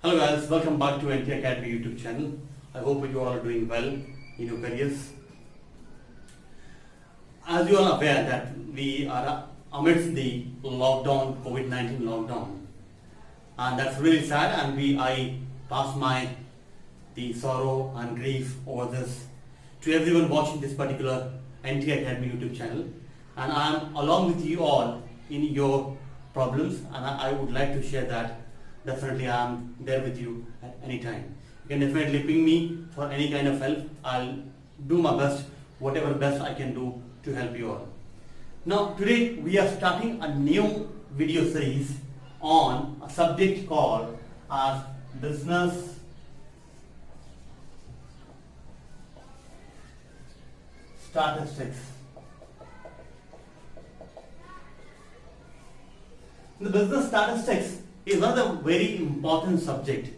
Hello guys, welcome back to NT Academy YouTube channel. I hope you all are doing well in your careers. As you all are aware that we are amidst the lockdown, COVID-19 lockdown, and that's really sad. And I pass the sorrow and grief over this to everyone watching this particular NT Academy YouTube channel. And I am along with you all in your problems, and I would like to share that. Definitely I am there with you at any time. You can definitely ping me for any kind of help. I'll do my best, whatever best I can do to help you all. Now today we are starting a new video series on a subject called as business statistics. The business statistics is one of the very important subject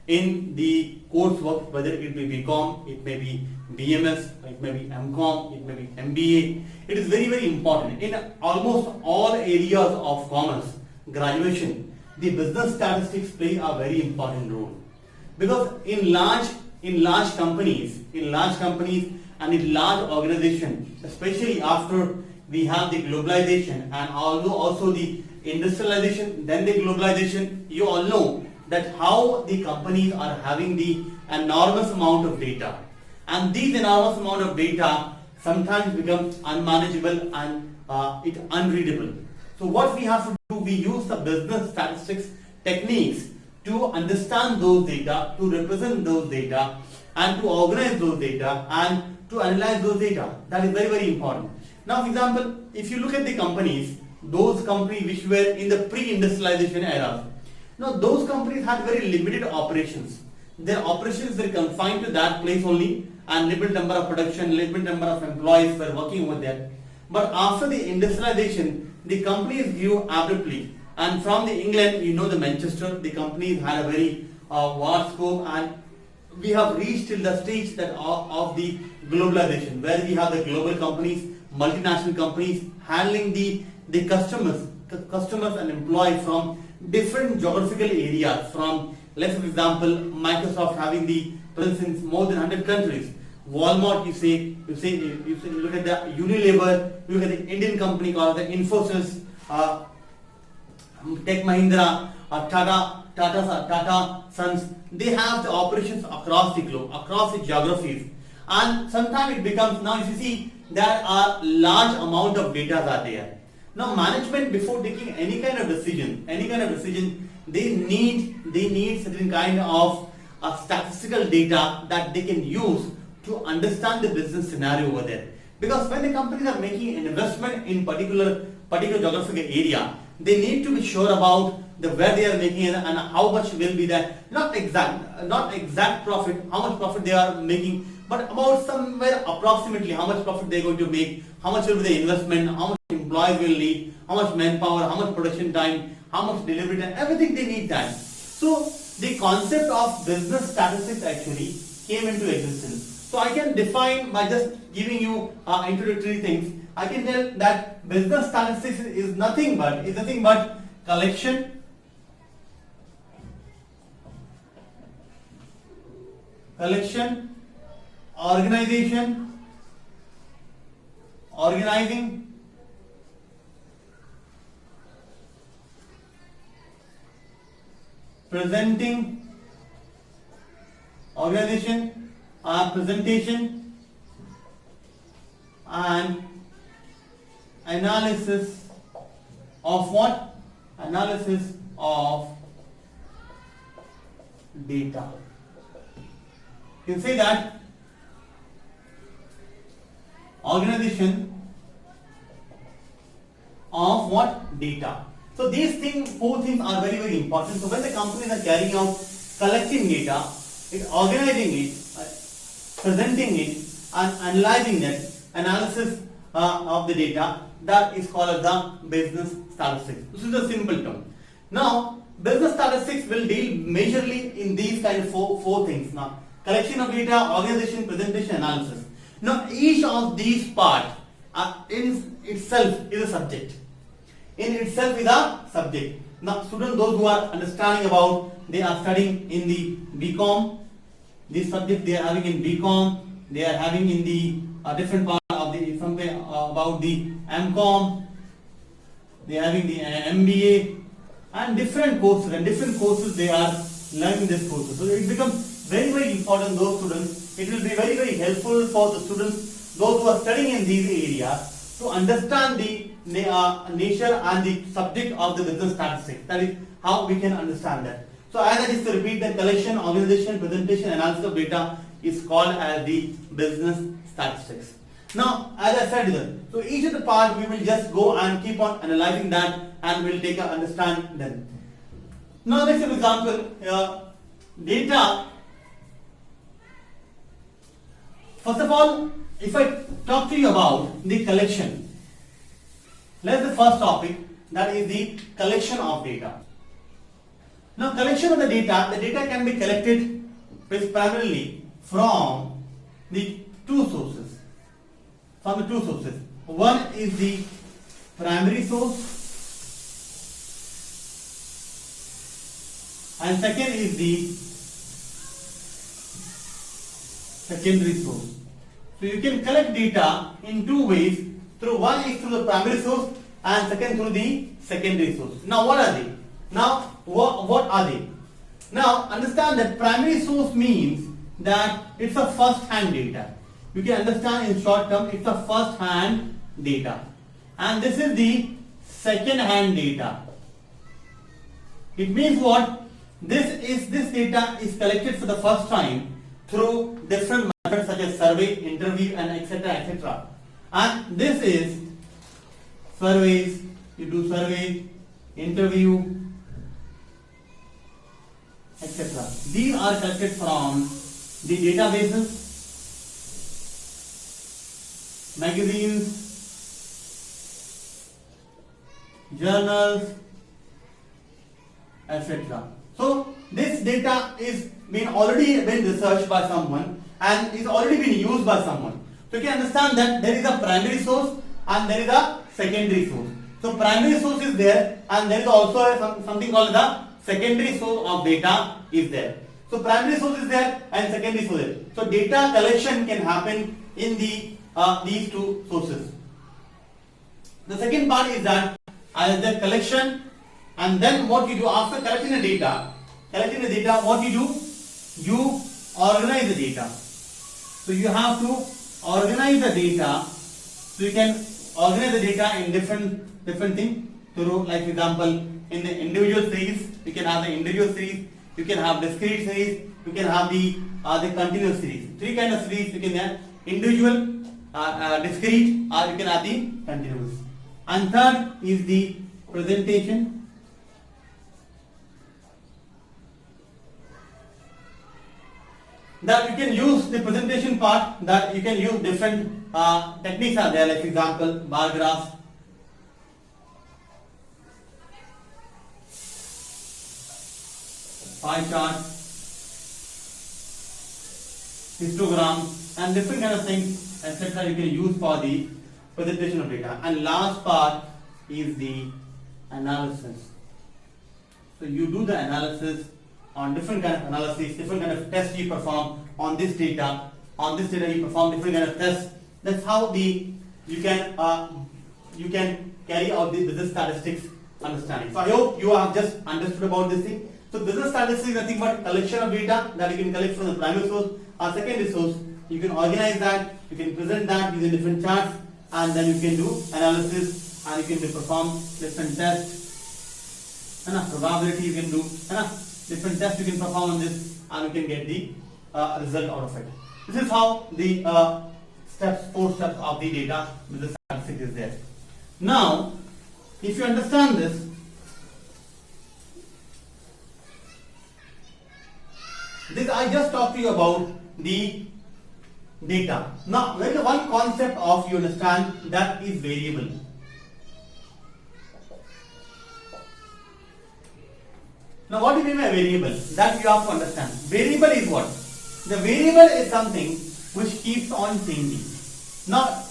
in the coursework, whether it be BCom, it may be BMS, it may be MCom, it may be MBA. It is very, very important. In almost all areas of commerce, graduation, the business statistics play a very important role. Because in large companies and in large organizations, especially after we have the globalization and also the industrialization, then the globalization, you all know that how the companies are having the enormous amount of data, and these enormous amount of data sometimes becomes unmanageable and it unreadable. So what we have to do, we use the business statistics techniques to understand those data, to represent those data, and to organize those data and to analyze those data. That is very, very important. Now, for example, if you look at the companies, those companies which were in the pre-industrialization era, now those companies had very limited operations. Their operations were confined to that place only, and limited number of production, limited number of employees were working over there. But after the industrialization, the companies grew abruptly, and from the England, you know, the Manchester, the companies had a very vast scope, and we have reached till the stage that of the globalization, where we have the global companies, multinational companies handling the customers and employees from different geographical areas. From, let's for example, Microsoft having the presence in more than 100 countries. Walmart, you look at the Unilever, you look at the Indian company called the Infosys, Tech Mahindra, Tata Sons. They have the operations across the globe, across the geographies, and sometimes it becomes, now if you see, there are large amount of data are there. Now management, before taking any kind of decision, they need certain kind of statistical data that they can use to understand the business scenario over there. Because when the companies are making an investment in particular geographical area, they need to be sure about where they are making it and how much will be that, not exact profit, how much profit they are making, but about somewhere approximately how much profit they are going to make, how much will be the investment, how much employees will need, how much manpower, how much production time, how much delivery time, everything they need that. So the concept of business statistics actually came into existence. So I can define by just giving you introductory things. I can tell that business statistics is nothing but collection, organizing, presentation, and analysis of what? Analysis of data. You can say that organization of what? Data. So these four things are very, very important. So when the companies are carrying out collecting data, organizing it, presenting it, and analyzing it, analysis of the data, that is called as the business statistics. This is a simple term. Now, business statistics will deal majorly in these kind of four things. Now, collection of data, organization, presentation, analysis. Now, each of these parts in itself is a subject. Now, students, those who are understanding about, they are studying in the BCom. This subject they are having in BCom. They are having in the different part of the something about the MCom. They are having the MBA and different courses they are learning this courses. So it becomes very important. Those students, it will be very helpful for the students, those who are studying in these areas, to understand the nature and the subject of the business statistics. That is how we can understand that. So as I just repeat, the collection, organization, presentation, analysis of data is called as the business statistics. Now, as I said, so each of the part we will just go and keep on analyzing that, and we'll take a understand them. Now, let's take example, data. First of all, if I talk to you about the collection, let's the first topic, that is the collection of data. Now, collection of the data can be collected primarily from the two sources. One is the primary source, and second is the secondary source. So you can collect data in two ways. One is through the primary source, and second through the secondary source. Now, what are they? What are they? Now, understand that primary source means that it's a first-hand data. You can understand in short term, it's a first-hand data. And this is the second-hand data. It means what? This data is collected for the first time through different methods such as survey, interview, and etc. And this is surveys. You do survey, interview, etc. These are collected from the databases, magazines, journals, etc. So this data is already been researched by someone and is already been used by someone. So you can understand that there is a primary source and there is a secondary source. So primary source is there, and there is also something called the secondary source of data is there. So primary source is there and secondary source is there. So data collection can happen in these two sources. The second part is that the collection, and then what you do after collecting the data, what you do? You organize the data. So you have to organize the data. So you can organize the data in different things. So, like for example, in the individual series, you can have the individual series, you can have discrete series, you can have the continuous series. Three kind of series you can have: individual, discrete, or you can have the continuous. And third is the presentation. That you can use the presentation part, that you can use different techniques are there, like for example, bar graphs, pie chart, histogram, and different kind of things, etc. you can use for the presentation of data. And last part is the analysis. So you do the analysis on different kind of analysis, different kind of tests you perform on this data. On this data you perform different kind of tests. That's how you can carry out the business statistics understanding. So I hope you have just understood about this thing. So business statistics is nothing but collection of data that you can collect from the primary source or secondary source. You can organize that, you can present that using different charts, and then you can do analysis, and you can perform different tests. And probability you can do. Different tests you can perform on this, and you can get the result out of it. This is how the 4 steps of the data with the statistics is there. Now, if you understand this, I just talked to you about the data. Now, there is one concept of you understand, that is variable. Now, what do you mean by variable? That you have to understand. Variable is what? The variable is something which keeps on changing. Now,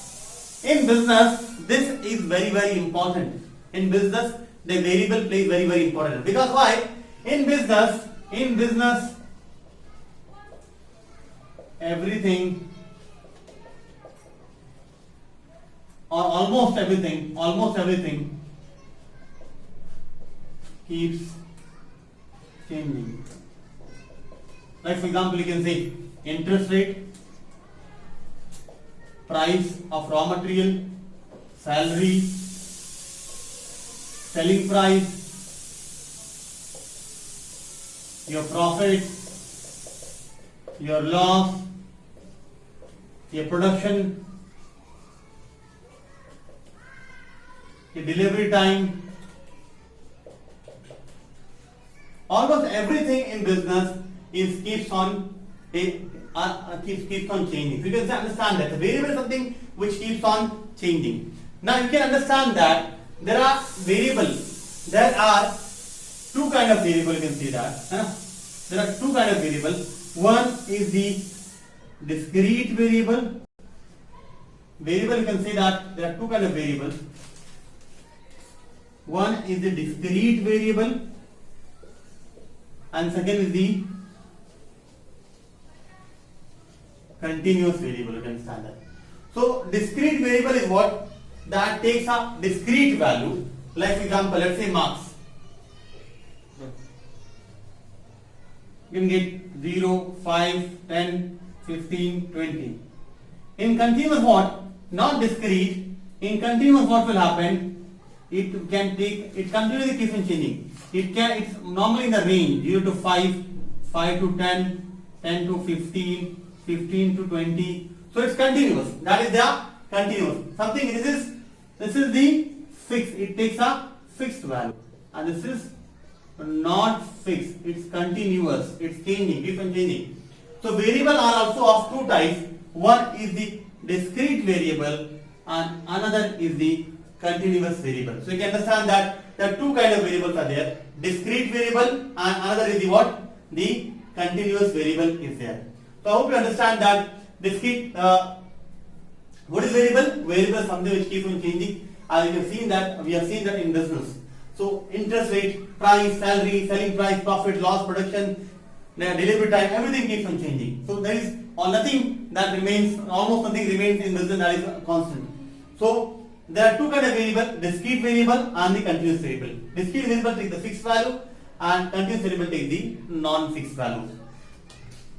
in business, this is very important. In business, the variable plays very, very important. Because why? In business, everything or almost everything keeps changing. Like for example, you can say interest rate, price of raw material, salary, selling price, your profit, your loss, your production, your delivery time. Almost everything in business keeps on changing. So you can understand that the variable is something which keeps on changing. Now you can understand that there are variables. There are two kind of variable. You can see that there are two kind of variable. One is the discrete variable. You can see that there are two kind of variables. One is the discrete variable, and second is the continuous variable. You can understand that. So discrete variable is what? That takes a discrete value. Like for example, let's say marks. You can get 0, 5, 10, 15, 20. In continuous what? Not discrete. In continuous what will happen? It continuously keeps on changing. It's normally in the range 0 to 5, 5 to 10, 10 to 15, 15 to 20. So it's continuous. That is the continuous. Something this is the fixed. It takes a fixed value, and this is not fixed. It's continuous. It's changing. Keeps on changing. So variable are also of two types. One is the discrete variable, and another is the continuous variable. So you can understand that there are two kind of variables are there. Discrete variable, and another is the what? The continuous variable is there. So I hope you understand that discrete. What is variable? Variable is something which keeps on changing. As you have seen that, we have seen that in business. So interest rate, price, salary, selling price, profit, loss, production, delivery time, everything keeps on changing. So there is nothing that remains, almost nothing remains in business that is constant. So there are two kind of variable: discrete variable and the continuous variable. Discrete variable takes the fixed value, and continuous variable takes the non-fixed value.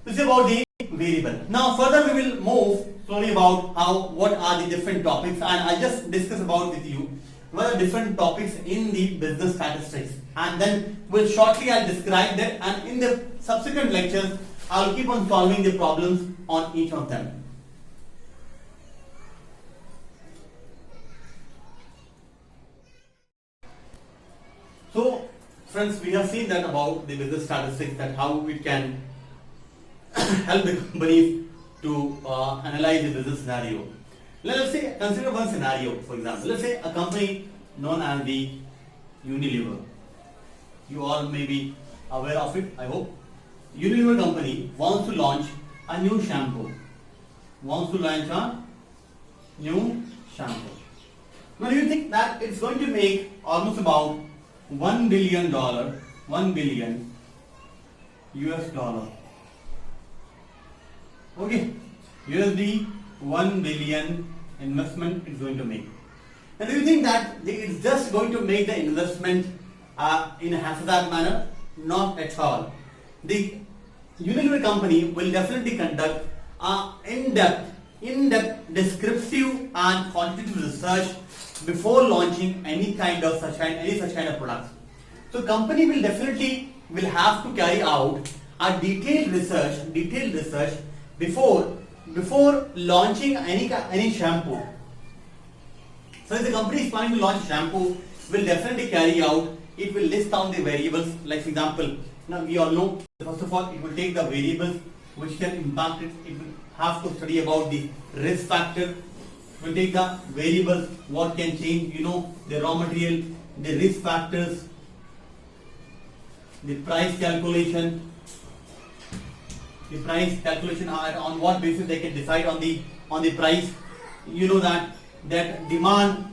This is about the variable. Now further we will move slowly about what are the different topics, and I just discuss about with you what are different topics in the business statistics, and then I'll describe that, and in the subsequent lectures I'll keep on solving the problems on each of them. So friends, we have seen that about the business statistics, that how it can help the companies to analyze the business scenario. Let's say, consider one scenario, for example. Let's say a company known as the Unilever. You all may be aware of it, I hope. Unilever company wants to launch a new shampoo. Now do you think that it's going to make almost about $1 billion, $1 billion US dollar. Okay, USD 1 billion investment is going to make. And do you think that it's just going to make the investment in a haphazard manner? Not at all. The Unilever company will definitely conduct in-depth descriptive and quantitative research before launching any such kind of products. So company will definitely have to carry out a detailed research before launching any shampoo. So if the company is planning to launch shampoo, will definitely carry out, it will list down the variables. Like for example, now we all know, first of all, it will take the variables which can impact it. It will have to study about the risk factor. It will take the variables what can change, the raw material, the risk factors, the price calculation. The price calculation on what basis they can decide on the price. That demand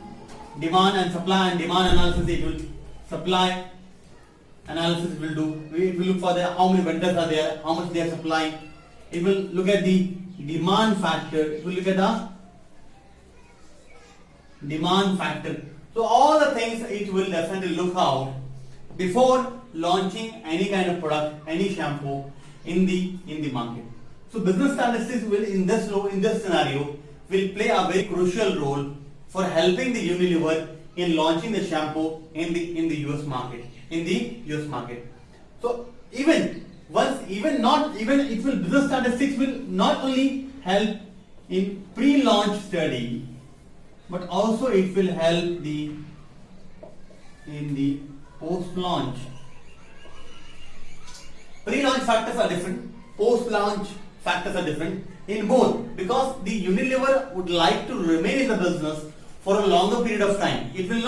and supply and demand analysis, it will supply analysis it will do. It will look for the how many vendors are there, how much they are supplying. It will look at the demand factor. It will look at the demand factor. So all the things it will definitely look out before launching any kind of product, any shampoo in the market. So business statistics will in this scenario will play a very crucial role for helping the Unilever in launching the shampoo in the US market. So business statistics will not only help in pre-launch study, but also it will help in the post-launch. Pre-launch factors are different, post-launch factors are different in both, because the Unilever would like to remain in the business for a longer period of time. It wouldn't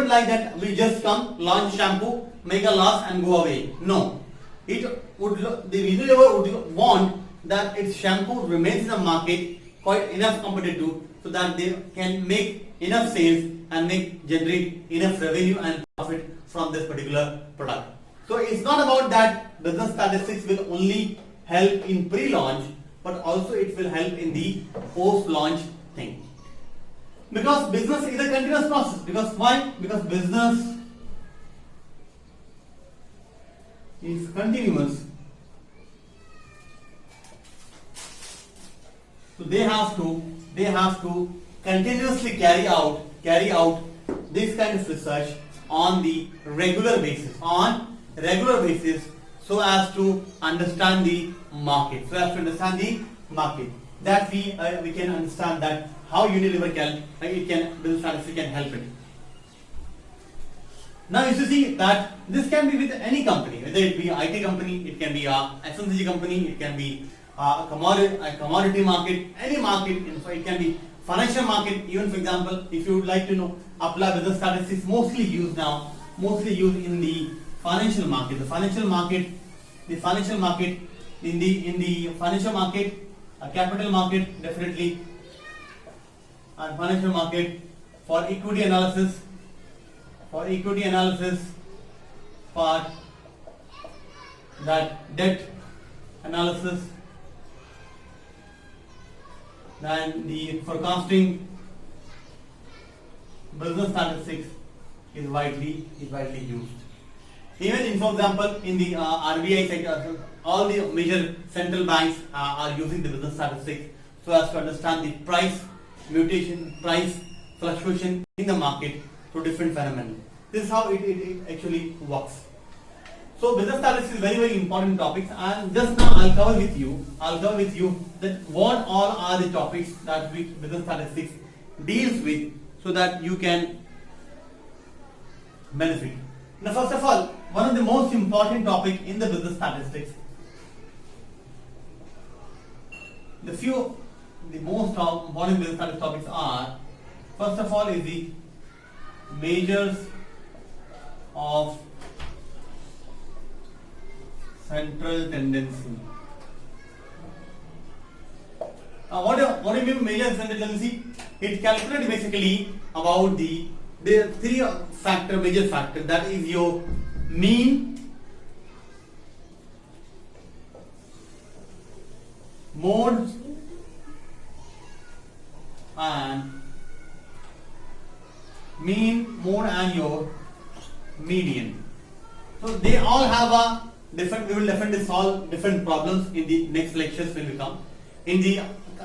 like that we just come, launch shampoo, make a loss and go away. No. The Unilever would want that its shampoo remains in the market quite enough competitive so that they can make enough sales and generate enough revenue and profit from this particular product. So it's not about that business statistics will only help in pre-launch, but also it will help in the post-launch thing. Because business is a continuous process. Because why? Because business is continuous. So they have to continuously carry out this kind of research on the regular basis, so as to understand the market. That we can understand that how Unilever business statistics can help it. Now you see that this can be with any company, whether it be IT company, it can be a FMCG company, it can be a commodity market, any market. It can be financial market. Even for example, if you would like to apply business statistics, mostly used in the financial market. The financial market, capital market definitely, and financial market for equity analysis, for that debt analysis, then the forecasting. Business statistics is widely used. Even for example, in the RBI sector, all the major central banks are using the business statistics so as to understand the price fluctuation in the market through different phenomena. This is how it actually works. So business statistics is very important topics, and just now I'll cover with you that what all are the topics that business statistics deals with, so that you can benefit. Now first of all, one of the most important topic in the business statistics, the most important business statistics topics are, first of all is the measures of central tendency. What do you mean measure central tendency? It calculates basically about the three major factor, that is your mean, mode, and your median. So they all have a different. We will definitely solve different problems in the next lectures when we come. In the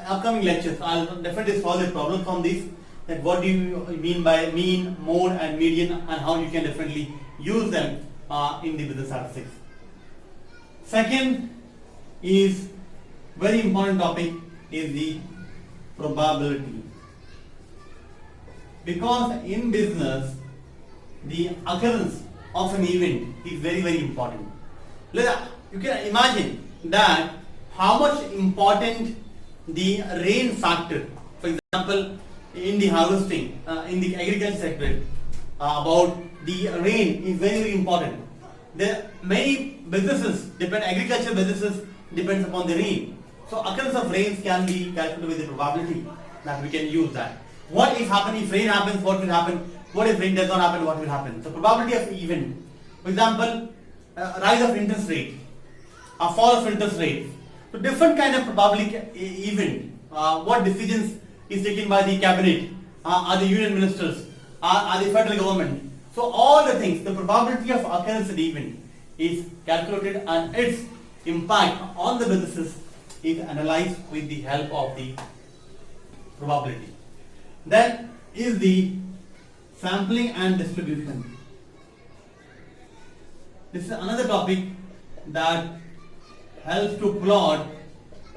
upcoming lectures, I'll definitely solve the problem from this. That what do you mean by mean, mode, and median, and how you can definitely use them in the business statistics. Second is very important topic is the probability, because in business the occurrence of an event is very important. You can imagine that how much important the rain factor, for example, in the harvesting, in the agriculture sector, about the rain is very important. Many businesses agriculture businesses depends upon the rain. So occurrence of rains can be calculated with the probability that we can use that. What is happening if rain happens? What will happen? what if it does not happen, what will happen? So probability of event, for example, rise of interest rate, a fall of interest rate. So different kind of probability event. What decisions is taken by the cabinet, are the union ministers, are the federal government. So all the things, the probability of occurrence of the event is calculated and its impact on the businesses is analyzed with the help of the probability. Then is the sampling and distribution. This is another topic that helps to plot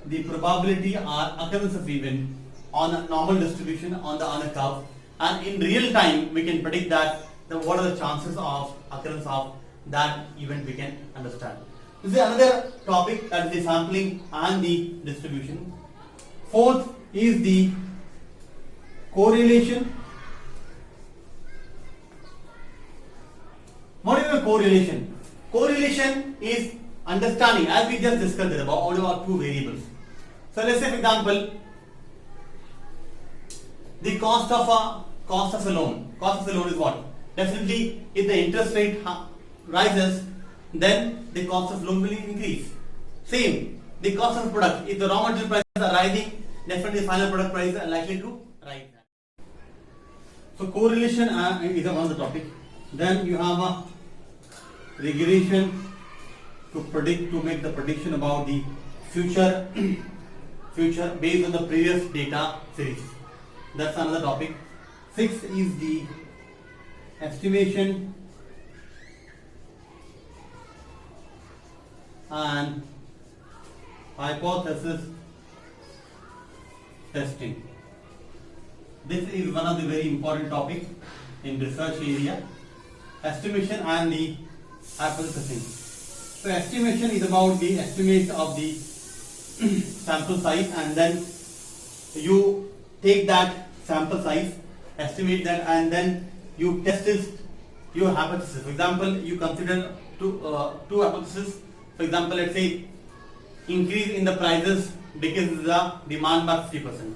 the probability or occurrence of event on a normal distribution on a curve, and in real time we can predict that what are the chances of occurrence of that event we can understand. This is another topic, that is the sampling and the distribution. Fourth is the correlation. What is the correlation? Correlation is understanding, as we just discussed about all about two variables. So let's say, for example, the cost of a loan. Cost of a loan is what? Definitely, if the interest rate rises, then the cost of loan will increase. Same, the cost of product. If the raw material prices are rising, definitely the final product prices are likely to rise. So correlation is one of the topic. Then you have a regression to make the prediction about the future based on the previous data series. That's another topic. Sixth is the estimation and hypothesis testing. This is one of the very important topics in research area. Estimation and the hypothesis testing. So estimation is about the estimate of the sample size, and then you take that sample size, estimate that, and then you test your hypothesis. For example, you consider two hypotheses. For example, let's say increase in the prices because the demand by 50%.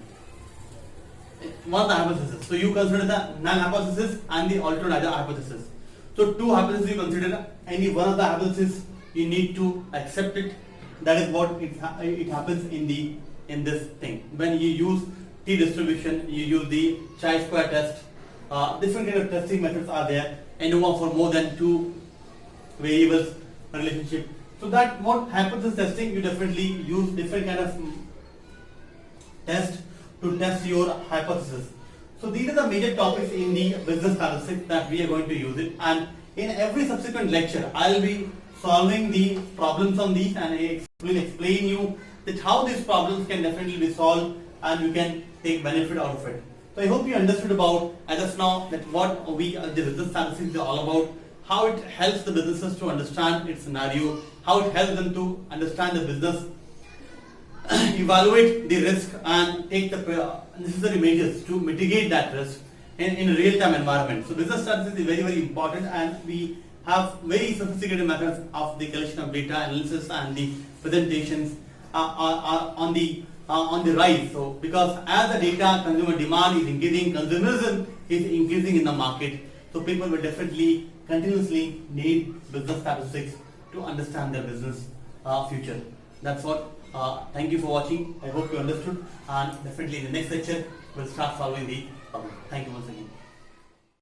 One of the hypothesis. So you consider the null hypothesis and the alternate hypothesis. So two hypotheses you consider, any one of the hypotheses you need to accept it. That is what it happens in this thing. When you use t distribution, you use the chi-square test. Different kind of testing methods are there, and for more than two variables relationship. So that what hypothesis testing, you definitely use different kind of test to test your hypothesis. So these are the major topics in the business statistics that we are going to use it, and in every subsequent lecture I will be solving the problems on these, and I will explain you that how these problems can definitely be solved and you can take benefit out of it. So I hope you understood about as of now that what the business statistics are all about, how it helps the businesses to understand its scenario, how it helps them to understand the business, evaluate the risk and take the necessary measures to mitigate that risk in a real-time environment. So business statistics is very, very important, and we have very sophisticated methods of the collection of data, analysis, and the presentations are on the rise. So because as the data consumer demand is increasing, consumerism is increasing in the market, so people will definitely continuously need business statistics to understand their business future. That's what. Thank you for watching. I hope you understood, and definitely in the next lecture we'll start solving the problem. Thank you once again.